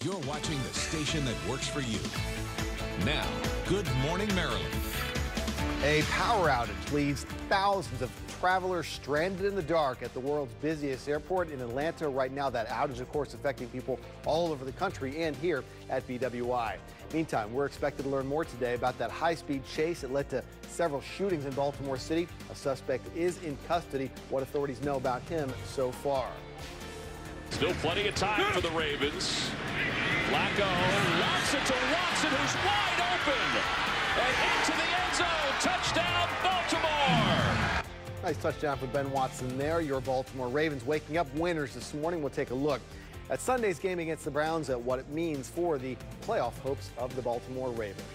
You're watching the station that works for you. Now, Good Morning Maryland. A power outage leaves thousands of travelers stranded in the dark at the world's busiest airport in Atlanta right now. That outage, of course, affecting people all over the country and here at BWI. Meantime, we're expected to learn more today about that high-speed chase that led to several shootings in Baltimore City. A suspect is in custody. What authorities know about him so far. Still plenty of time for the Ravens. Flacco locks it to Watson, who's wide open. And into the end zone. Touchdown, Baltimore. Nice touchdown for Ben Watson there. Your Baltimore Ravens waking up winners this morning. We'll take a look at Sunday's game against the Browns at what it means for the playoff hopes of the Baltimore Ravens.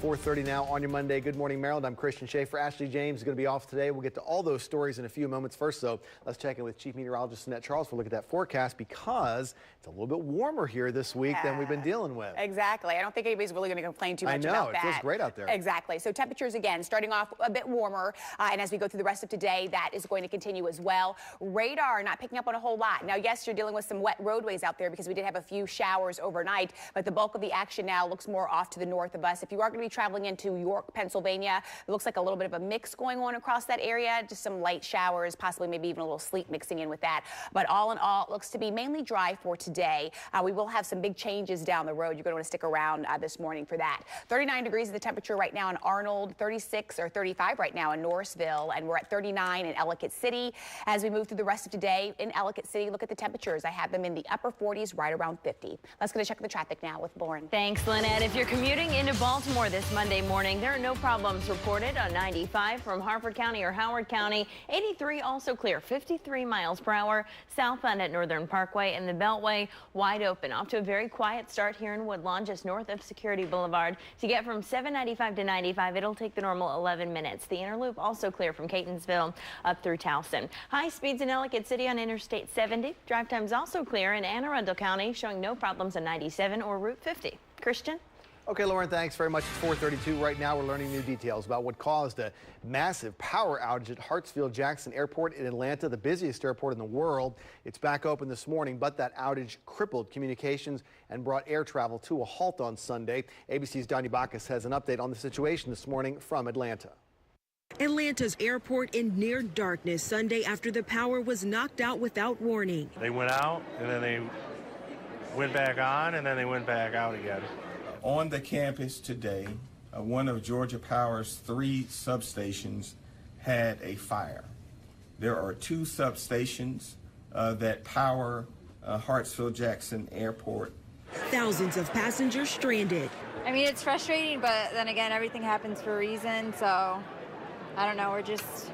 4:30 now on your Monday. Good Morning Maryland. I'm Christian Schaefer. Ashley James is going to be off today. We'll get to all those stories in a few moments. First, though, let's check in with Chief Meteorologist Annette Charles for a look at that forecast because it's a little bit warmer here this week than we've been dealing with. Exactly. I don't think anybody's really going to complain too much about that. I know. It feels great out there. Exactly. So temperatures, again, starting off a bit warmer. And as we go through the rest of today, that is going to continue as well. Radar not picking up on a whole lot. Now, yes, you're dealing with some wet roadways out there because we did have a few showers overnight. But the bulk of the action now looks more off to the north of us. If you are going to be traveling into York, Pennsylvania, it looks like a little bit of a mix going on across that area. Just some light showers, possibly maybe even a little sleet mixing in with that. But all in all, it looks to be mainly dry for today. We will have some big changes down the road. You're going to want to stick around this morning for that. 39 degrees is the temperature right now in Arnold, 36 or 35 right now in Norrisville, and we're at 39 in Ellicott City. As we move through the rest of today in Ellicott City, look at the temperatures. I have them in the upper 40s, right around 50. Let's go check the traffic now with Lauren. Thanks, Lynette. If you're commuting into Baltimore this Monday morning, there are no problems reported on 95 from Harford County or Howard County. 83 also clear, 53 miles per hour southbound at Northern Parkway, and the Beltway wide open. Off to a very quiet start here in Woodlawn, just north of Security Boulevard. To get from 795 to 95, it'll take the normal 11 minutes. The inner loop also clear from Catonsville up through Towson. High speeds in Ellicott City on Interstate 70. Drive times also clear in Anne Arundel County, showing no problems on 97 or Route 50. Christian? Okay, Lauren, thanks very much. It's 4:32 right now. We're learning new details about what caused a massive power outage at Hartsfield-Jackson Airport in Atlanta, the busiest airport in the world. It's back open this morning, but that outage crippled communications and brought air travel to a halt on Sunday. ABC's Donnie Bacchus has an update on the situation this morning from Atlanta. Atlanta's airport in near darkness Sunday after the power was knocked out without warning. They went out, and then they went back on, and then they went back out again. On the campus today, one of Georgia Power's 3 substations had a fire. There are 2 substations that power Hartsfield-Jackson Airport. Thousands of passengers stranded. I mean, it's frustrating, but then again, everything happens for a reason, so I don't know, we're just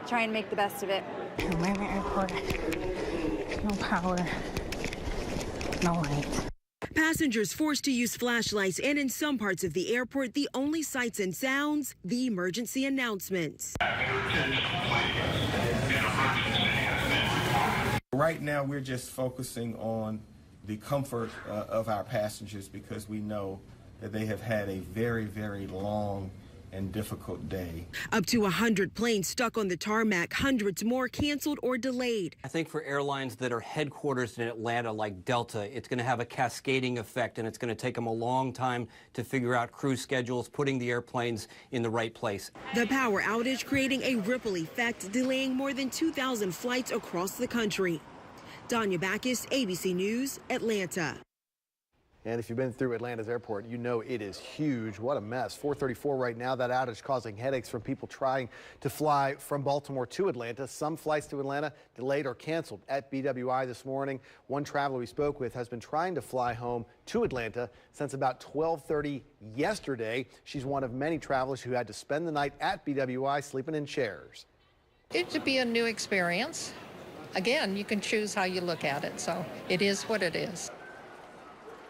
trying to make the best of it. Atlanta Airport, no power, no light. Passengers forced to use flashlights, and in some parts of the airport, the only sights and sounds, the emergency announcements. Right now, we're just focusing on the comfort of our passengers because we know that they have had a very, very long and difficult day. Up to 100 planes stuck on the tarmac, hundreds more canceled or delayed. I think for airlines that are headquartered in Atlanta like Delta, it's going to have a cascading effect, and it's going to take them a long time to figure out crew schedules, putting the airplanes in the right place. The power outage creating a ripple effect, delaying more than 2,000 flights across the country. Donnie Bacchus, ABC News, Atlanta. And if you've been through Atlanta's airport, you know it is huge. What a mess. 4:34 right now. That outage causing headaches from people trying to fly from Baltimore to Atlanta. Some flights to Atlanta delayed or canceled at BWI this morning. One traveler we spoke with has been trying to fly home to Atlanta since about 12:30 yesterday. She's one of many travelers who had to spend the night at BWI sleeping in chairs. It would be a new experience. Again, you can choose how you look at it, so it is what it is.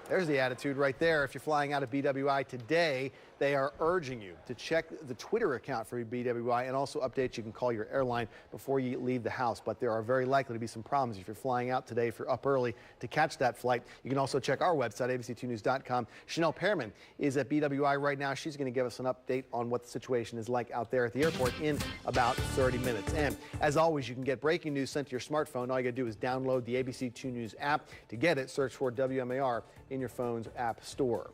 There's the attitude right there. If you're flying out of BWI today, They are urging you to check the Twitter account for BWI and also updates you can call your airline before you leave the house. But there are very likely to be some problems if you're flying out today, if you're up early to catch that flight. You can also check our website, abc2news.com. Chanel Pearman is at BWI right now. She's going to give us an update on what the situation is like out there at the airport in about 30 minutes. And as always, you can get breaking news sent to your smartphone. All you got to do is download the ABC2 News app. To get it, search for WMAR in your phone's app store.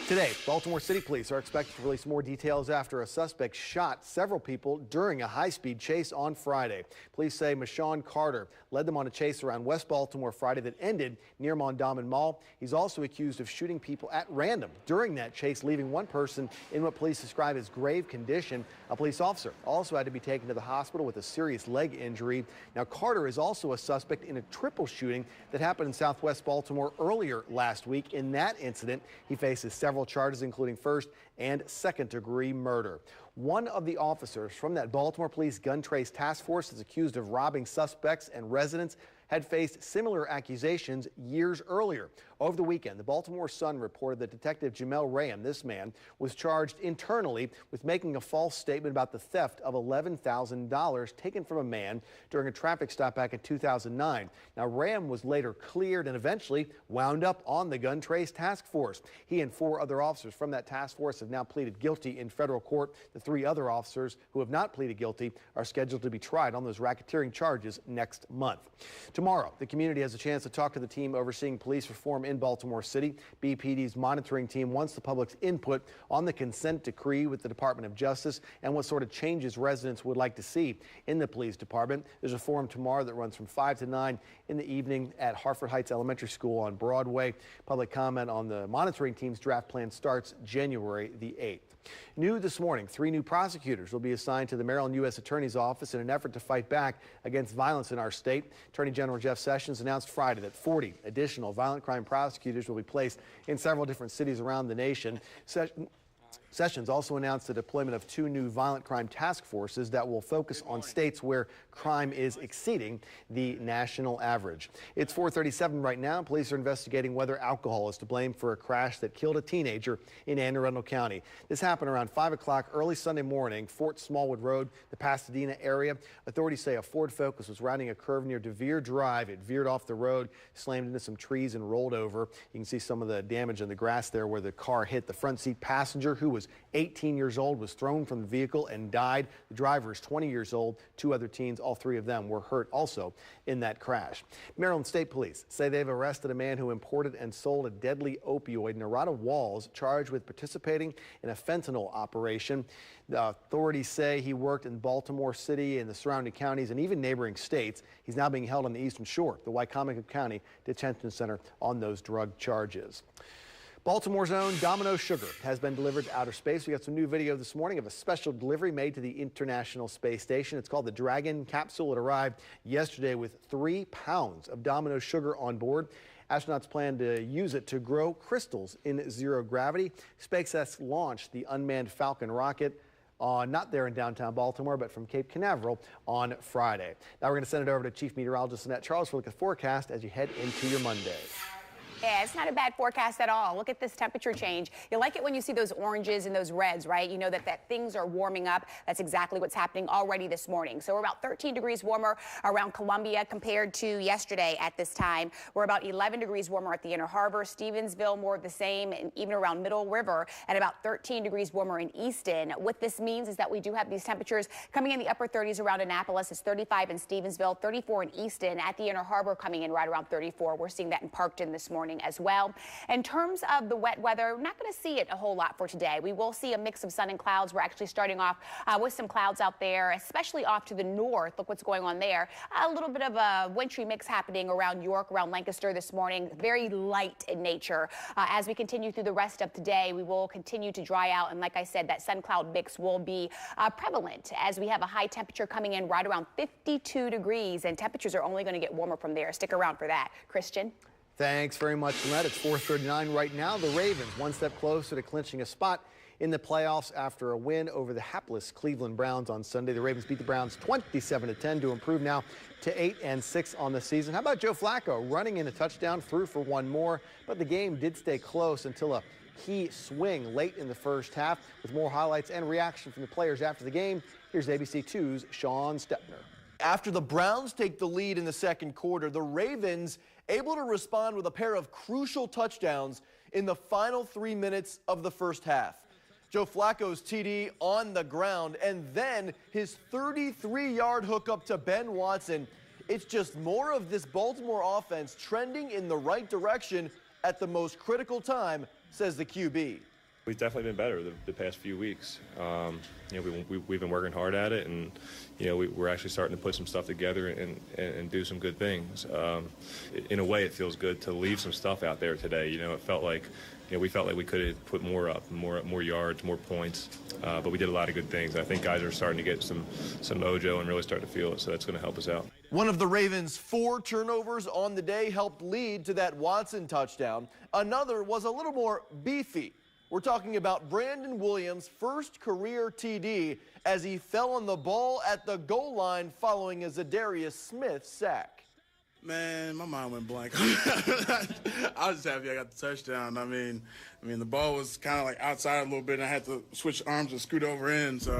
Today, Baltimore City Police are expected to release more details after a suspect shot several people during a high-speed chase on Friday. Police say Michonne Carter led them on a chase around West Baltimore Friday that ended near Mondawmin Mall. He's also accused of shooting people at random during that chase, leaving one person in what police describe as grave condition. A police officer also had to be taken to the hospital with a serious leg injury. Now, Carter is also a suspect in a triple shooting that happened in Southwest Baltimore earlier last week. In that incident, he faces several charges, including first and second-degree murder. One of the officers from that Baltimore Police Gun Trace Task Force is accused of robbing suspects and residents had faced similar accusations years earlier. Over the weekend, the Baltimore Sun reported that Detective Jamel Rayam, this man, was charged internally with making a false statement about the theft of $11,000 taken from a man during a traffic stop back in 2009. Now, Rayam was later cleared and eventually wound up on the Gun Trace Task Force. He and 4 other officers from that task force have now pleaded guilty in federal court. The 3 other officers who have not pleaded guilty are scheduled to be tried on those racketeering charges next month. Tomorrow, the community has a chance to talk to the team overseeing police reform in Baltimore City. BPD's monitoring team wants the public's input on the consent decree with the Department of Justice and what sort of changes residents would like to see in the police department. There's a forum tomorrow that runs from 5 to 9 in the evening at Hartford Heights Elementary School on Broadway. Public comment on the monitoring team's draft plan starts January the 8th. New this morning, 3 new prosecutors will be assigned to the Maryland U.S. Attorney's Office in an effort to fight back against violence in our state. Attorney General Jeff Sessions announced Friday that 40 additional violent crime prosecutors will be placed in several different cities around the nation. Sessions also announced the deployment of 2 new violent crime task forces that will focus on states where crime is exceeding the national average. It's 4:37 right now. Police are investigating whether alcohol is to blame for a crash that killed a teenager in Anne Arundel County. This happened around 5 o'clock early Sunday morning, Fort Smallwood Road, the Pasadena area. Authorities say a Ford Focus was rounding a curve near DeVere Drive. It veered off the road, slammed into some trees and rolled over. You can see some of the damage in the grass there where the car hit. The front seat passenger, who was 18 years old, was thrown from the vehicle and died. The driver is 20 years old. 2 other teens, all 3 of them were hurt also in that crash. Maryland State Police say they've arrested a man who imported and sold a deadly opioid, Narada Walls, charged with participating in a fentanyl operation. The authorities say he worked in Baltimore City and the surrounding counties and even neighboring states. He's now being held on the Eastern Shore, the Wycomico County Detention Center, on those drug charges. Baltimore's own Domino Sugar has been delivered to outer space. We got some new video this morning of a special delivery made to the International Space Station. It's called the Dragon capsule. It arrived yesterday with 3 pounds of Domino Sugar on board. Astronauts plan to use it to grow crystals in zero gravity. SpaceX launched the unmanned Falcon rocket not there in downtown Baltimore, but from Cape Canaveral on Friday. Now we're going to send it over to Chief Meteorologist Annette Charles for a look at the forecast as you head into your Monday. Yeah, it's not a bad forecast at all. Look at this temperature change. You like it when you see those oranges and those reds, right? You know that things are warming up. That's exactly what's happening already this morning. So we're about 13 degrees warmer around Columbia compared to yesterday at this time. We're about 11 degrees warmer at the Inner Harbor, Stevensville, more of the same, and even around Middle River, and about 13 degrees warmer in Easton. What this means is that we do have these temperatures coming in the upper 30s around Annapolis. It's 35 in Stevensville, 34 in Easton. At the Inner Harbor, coming in right around 34. We're seeing that in Parkton this morning as well. In terms of the wet weather, we're not going to see it a whole lot for today. We will see a mix of sun and clouds. We're actually starting off with some clouds out there, especially off to the north. Look what's going on there. A little bit of a wintry mix happening around York, around Lancaster this morning. Very light in nature. As we continue through the rest of today, we will continue to dry out. And like I said, that sun-cloud mix will be prevalent as we have a high temperature coming in right around 52 degrees. And temperatures are only going to get warmer from there. Stick around for that. Christian? Thanks very much, Lynette. It's 4:39 right now. The Ravens one step closer to clinching a spot in the playoffs after a win over the hapless Cleveland Browns on Sunday. The Ravens beat the Browns 27-10 to improve now to 8-6 on the season. How about Joe Flacco running in a touchdown, threw for one more, but the game did stay close until a key swing late in the first half. With more highlights and reaction from the players after the game, here's ABC 2's Sean Stepner. After the Browns take the lead in the second quarter, the Ravens able to respond with a pair of crucial touchdowns in the final 3 minutes of the first half. Joe Flacco's TD on the ground, and then his 33-yard hookup to Ben Watson. It's just more of this Baltimore offense trending in the right direction at the most critical time, says the QB. We've definitely been better the past few weeks. We've been working hard at it, and we're actually starting to put some stuff together and do some good things. In a way, it feels good to leave some stuff out there today. It felt like we felt like we could have put more up, more yards, more points, but we did a lot of good things. I think guys are starting to get some mojo and really start to feel it, so that's going to help us out. One of the Ravens' 4 turnovers on the day helped lead to that Watson touchdown. Another was a little more beefy. We're talking about Brandon Williams' first career TD as he fell on the ball at the goal line following a Zadarius Smith sack. Man, my mind went blank. I was just happy I got the touchdown. I mean, the ball was kind of like outside a little bit, and I had to switch arms and scoot over in. So,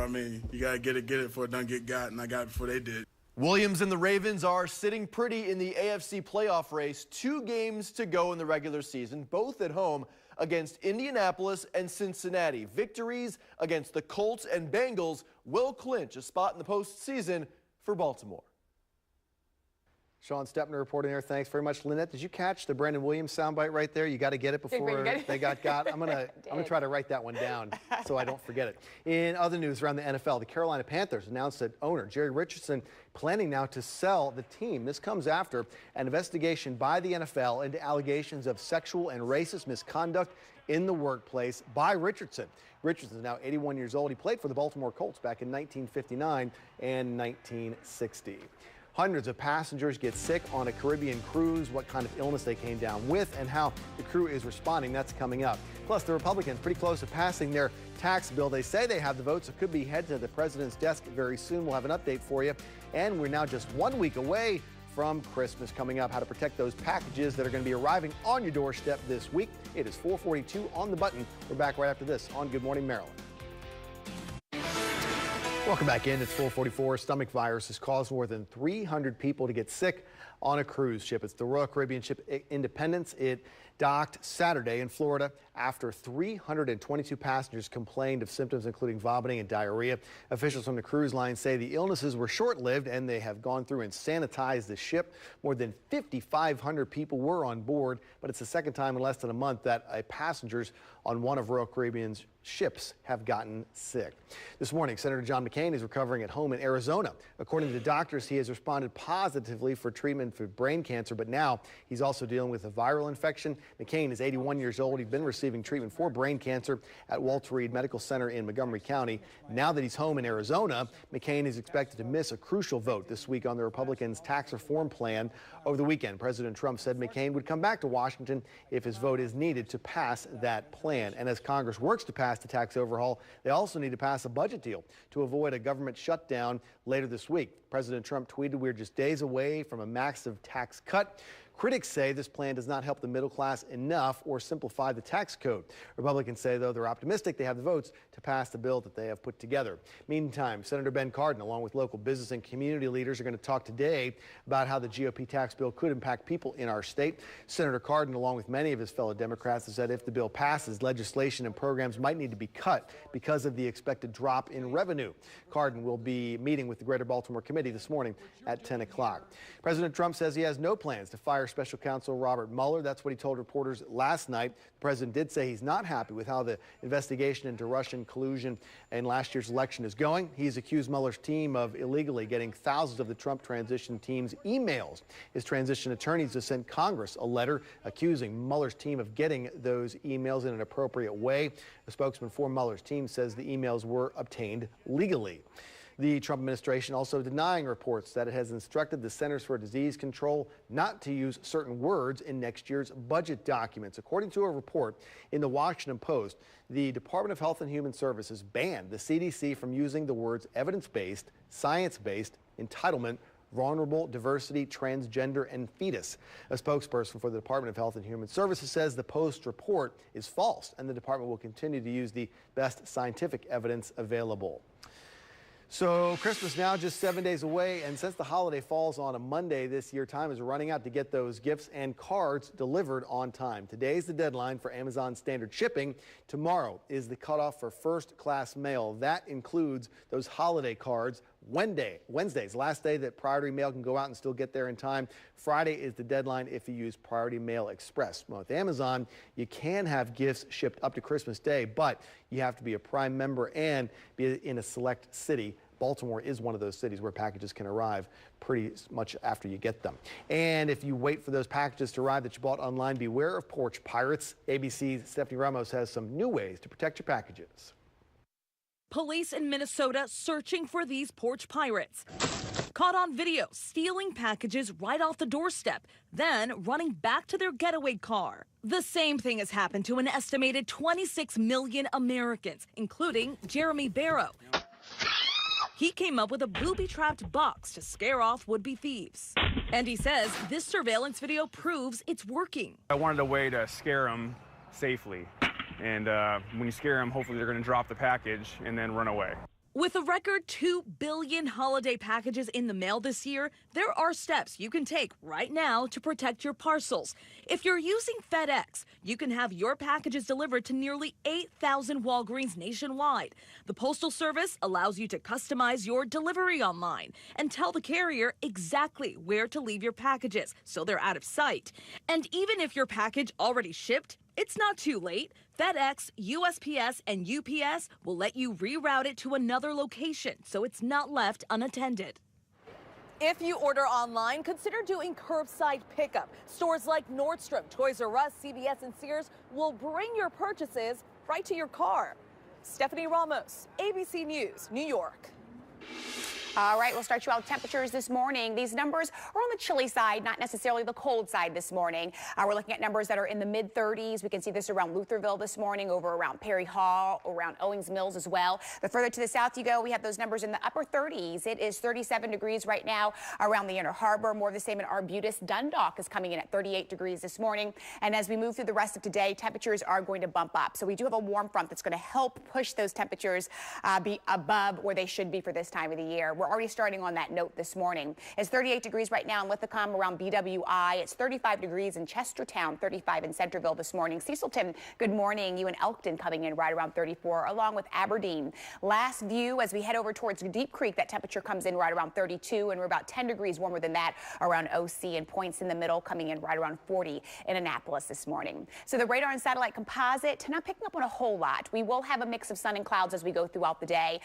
you got to get it before it doesn't get got, and I got it before they did. Williams and the Ravens are sitting pretty in the AFC playoff race. 2 games to go in the regular season, both at home against Indianapolis and Cincinnati. Victories against the Colts and Bengals will clinch a spot in the postseason for Baltimore. Sean Stepner reporting there. Thanks very much. Lynette, did you catch the Brandon Williams soundbite right there? You got to get it before they got got. I'm gonna try to write that one down so I don't forget it. In other news around the NFL, the Carolina Panthers announced that owner Jerry Richardson planning now to sell the team. This comes after an investigation by the NFL into allegations of sexual and racist misconduct in the workplace by Richardson. Richardson is now 81 years old. He played for the Baltimore Colts back in 1959 and 1960. Hundreds of passengers get sick on a Caribbean cruise, what kind of illness they came down with, and how the crew is responding. That's coming up. Plus, the Republicans pretty close to passing their tax bill. They say they have the votes. It could be headed to the president's desk very soon. We'll have an update for you. And we're now just 1 week away from Christmas coming up. How to protect those packages that are going to be arriving on your doorstep this week. It is 4:42 on the button. We're back right after this on Good Morning Maryland. Welcome back in. It's 4:44. Stomach virus has caused more than 300 people to get sick on a cruise ship. It's the Royal Caribbean ship Independence. It docked Saturday in Florida after 322 passengers complained of symptoms including vomiting and diarrhea. Officials from the cruise line say the illnesses were short-lived and they have gone through and sanitized the ship. More than 5,500 people were on board, but it's the second time in less than a month that passengers on one of Royal Caribbean's ships have gotten sick. This morning, Senator John McCain is recovering at home in Arizona. According to doctors, he has responded positively for treatment for brain cancer, but now he's also dealing with a viral infection. McCain is 81 years old. He's been receiving treatment for brain cancer at Walter Reed Medical Center in Montgomery County. Now that he's home in Arizona, McCain is expected to miss a crucial vote this week on the Republicans' tax reform plan. Over the weekend, President Trump said McCain would come back to Washington if his vote is needed to pass that plan. And as Congress works to pass the tax overhaul, they also need to pass a budget deal to avoid a government shutdown later this week. President Trump tweeted, "We're just days away from a massive tax cut." Critics say this plan does not help the middle class enough or simplify the tax code. Republicans say, though, they're optimistic they have the votes to pass the bill that they have put together. Meantime, Senator Ben Cardin, along with local business and community leaders, are going to talk today about how the GOP tax bill could impact people in our state. Senator Cardin, along with many of his fellow Democrats, has said if the bill passes, legislation and programs might need to be cut because of the expected drop in revenue. Cardin will be meeting with the Greater Baltimore Committee this morning at 10 o'clock. President Trump says he has no plans to fire Special Counsel Robert Mueller. That's what he told reporters last night. The president did say he's not happy with how the investigation into Russian collusion in last year's election is going. He's accused Mueller's team of illegally getting thousands of the Trump transition team's emails. His transition attorneys have sent Congress a letter accusing Mueller's team of getting those emails in an appropriate way. A spokesman for Mueller's team says the emails were obtained legally. The Trump administration also denying reports that it has instructed the Centers for Disease Control not to use certain words in next year's budget documents. According to a report in the Washington Post, the Department of Health and Human Services banned the CDC from using the words evidence-based, science-based, entitlement, vulnerable, diversity, transgender, and fetus. A spokesperson for the Department of Health and Human Services says the Post report is false, and the department will continue to use the best scientific evidence available. So Christmas now just 7 days away, and since the holiday falls on a Monday this year, time is running out to get those gifts and cards delivered on time. Today's the deadline for Amazon standard shipping. Tomorrow is the cutoff for first-class mail. That includes those holiday cards. Wednesday's last day that priority mail can go out and still get there in time. Friday is the deadline if you use Priority Mail Express. Well, with Amazon, you can have gifts shipped up to Christmas Day, but you have to be a Prime member and be in a select city. Baltimore is one of those cities where packages can arrive pretty much after you get them. And if you wait for those packages to arrive that you bought online, beware of porch pirates. ABC's Stephanie Ramos has some new ways to protect your packages. Police in Minnesota searching for these porch pirates. Caught on video stealing packages right off the doorstep, then running back to their getaway car. The same thing has happened to an estimated 26 million Americans, including Jeremy Barrow. He came up with a booby-trapped box to scare off would-be thieves. And he says this surveillance video proves it's working. I wanted a way to scare them safely. And when you scare them, hopefully they're going to drop the package and then run away. With a record 2 billion holiday packages in the mail this year, there are steps you can take right now to protect your parcels. If you're using FedEx, you can have your packages delivered to nearly 8,000 Walgreens nationwide. The Postal Service allows you to customize your delivery online and tell the carrier exactly where to leave your packages so they're out of sight. And even if your package already shipped, it's not too late. FedEx, USPS, and UPS will let you reroute it to another location so it's not left unattended. If you order online, consider doing curbside pickup. Stores like Nordstrom, Toys R Us, CVS, and Sears will bring your purchases right to your car. Stephanie Ramos, ABC News, New York. All right, we'll start you out with temperatures this morning. These numbers are on the chilly side, not necessarily the cold side this morning. We're looking at numbers that are in the mid-30s. We can see this around Lutherville this morning, over around Perry Hall, around Owings Mills as well. The further to the south you go, we have those numbers in the upper 30s. It is 37 degrees right now around the Inner Harbor. More of the same in Arbutus. Dundalk is coming in at 38 degrees this morning. And as we move through the rest of today, temperatures are going to bump up. So we do have a warm front that's going to help push those temperatures be above where they should be for this time of the year. We're already starting on that note this morning. It's 38 degrees right now in Lithicum around BWI. It's 35 degrees in Chestertown, 35 in Centerville this morning. Cecilton, good morning. You and Elkton coming in right around 34, along with Aberdeen. Last view, as we head over towards Deep Creek, that temperature comes in right around 32, and we're about 10 degrees warmer than that around OC, and Points in the middle coming in right around 40 in Annapolis this morning. So the radar and satellite composite, not picking up on a whole lot. We will have a mix of sun and clouds as we go throughout the day.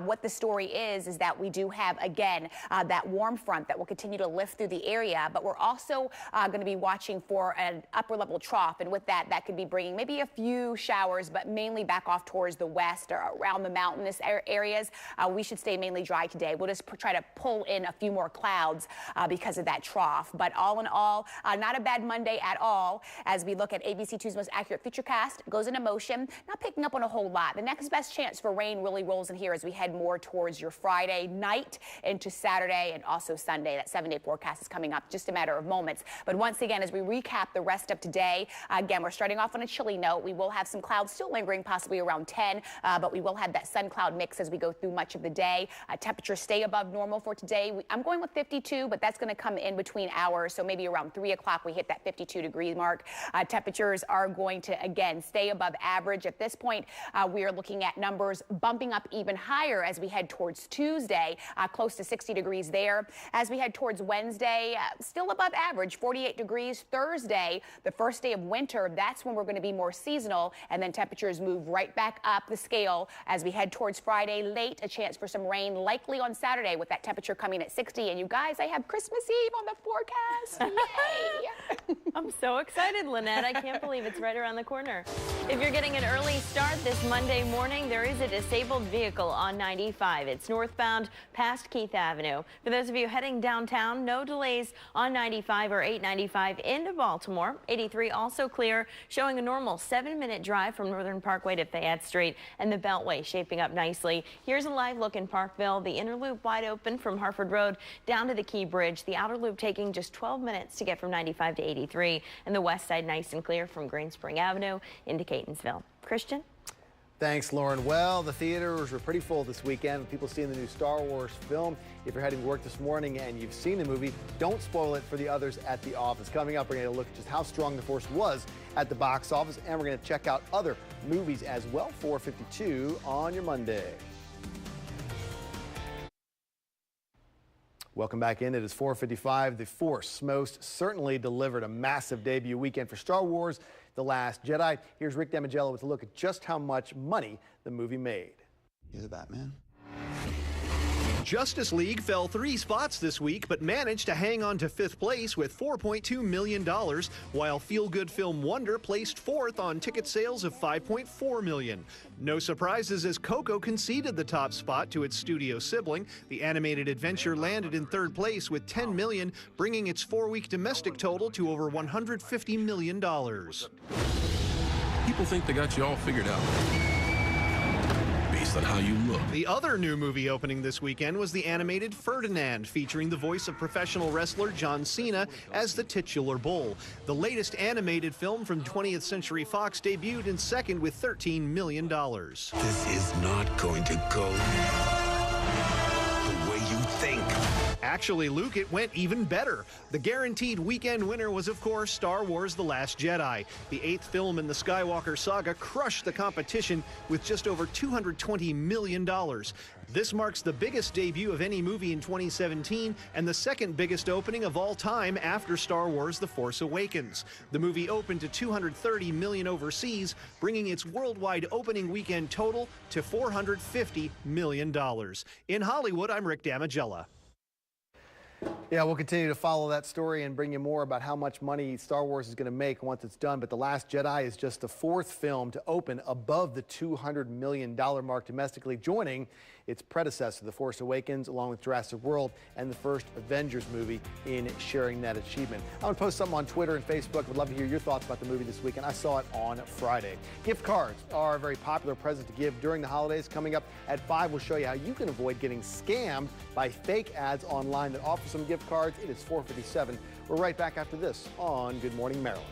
What the story is that we do have again, that warm front that will continue to lift through the area, but we're also going to be watching for an upper level trough, and with that, that could be bringing maybe a few showers, but mainly back off towards the west or around the mountainous areas. We should stay mainly dry today. We'll just try to pull in a few more clouds because of that trough, but all in all, not a bad Monday at all. As we look at ABC2's most accurate futurecast, goes into motion, not picking up on a whole lot. The next best chance for rain really rolls in here as we head more towards your Friday night into Saturday and also Sunday. That 7-day forecast is coming up just a matter of moments. But once again, as we recap the rest of today, again, we're starting off on a chilly note. We will have some clouds still lingering, possibly around 10, but we will have that sun-cloud mix as we go through much of the day. Temperatures stay above normal for today. I'm going with 52, but that's going to come in between hours, so maybe around 3 o'clock we hit that 52-degree mark. Temperatures are going to, again, stay above average. At this point, we are looking at numbers bumping up even higher as we head towards Tuesday, close to 60 degrees there. As we head towards Wednesday, still above average, 48 degrees. Thursday, the first day of winter, that's when we're going to be more seasonal, and then temperatures move right back up the scale as we head towards Friday. Late, a chance for some rain, likely on Saturday with that temperature coming at 60. And you guys, I have Christmas Eve on the forecast. Yay! I'm so excited, Lynette. I can't believe it's right around the corner. If you're getting an early start this Monday morning, there is a disabled vehicle on 95. It's northbound past Keith Avenue. For those of you heading downtown, no delays on 95 or 895 into Baltimore. 83 also clear, showing a normal 7-minute drive from Northern Parkway to Fayette Street, and the Beltway shaping up nicely. Here's a live look in Parkville. The inner loop wide open from Harford Road down to the Key Bridge. The outer loop taking just 12 minutes to get from 95 to 83, and the west side nice and clear from Green Spring Avenue into Catonsville. Christian? Thanks, Lauren. Well, the theaters were pretty full this weekend with people seeing the new Star Wars film. If you're heading to work this morning and you've seen the movie, don't spoil it for the others at the office. Coming up, we're going to look at just how strong the Force was at the box office, and we're going to check out other movies as well. 4:52 on your Monday. Welcome back in. It is 4:55. The Force most certainly delivered a massive debut weekend for Star Wars: The Last Jedi. Here's Rick Damagello with a look at just how much money the movie made. You're the Batman. Justice League fell 3 spots this week, but managed to hang on to 5th place with $4.2 million, while feel-good film Wonder placed 4th on ticket sales of $5.4 million. No surprises as Coco conceded the top spot to its studio sibling. The animated adventure landed in 3rd place with $10 million, bringing its 4-week domestic total to over $150 million. People think they got you all figured out based on how you look. The other new movie opening this weekend was the animated Ferdinand, featuring the voice of professional wrestler John Cena as the titular bull. The latest animated film from 20th Century Fox debuted in 2nd with $13 million. This is not going to go the way you think. Actually, Luke, it went even better. The guaranteed weekend winner was, of course, Star Wars: The Last Jedi. The 8th film in the Skywalker saga crushed the competition with just over $220 million. This marks the biggest debut of any movie in 2017 and the 2nd biggest opening of all time after Star Wars: The Force Awakens. The movie opened to $230 million overseas, bringing its worldwide opening weekend total to $450 million. In Hollywood, I'm Rick Damagella. Yeah, we'll continue to follow that story and bring you more about how much money Star Wars is going to make once it's done. But The Last Jedi is just the 4th film to open above the $200 million mark domestically, joining its predecessor, The Force Awakens, along with Jurassic World and the first Avengers movie in sharing that achievement. I'm going to post something on Twitter and Facebook. Would love to hear your thoughts about the movie this weekend. I saw it on Friday. Gift cards are a very popular present to give during the holidays. Coming up at 5, we'll show you how you can avoid getting scammed by fake ads online that offer some gift cards. It is 4:57. We're right back after this on Good Morning Maryland.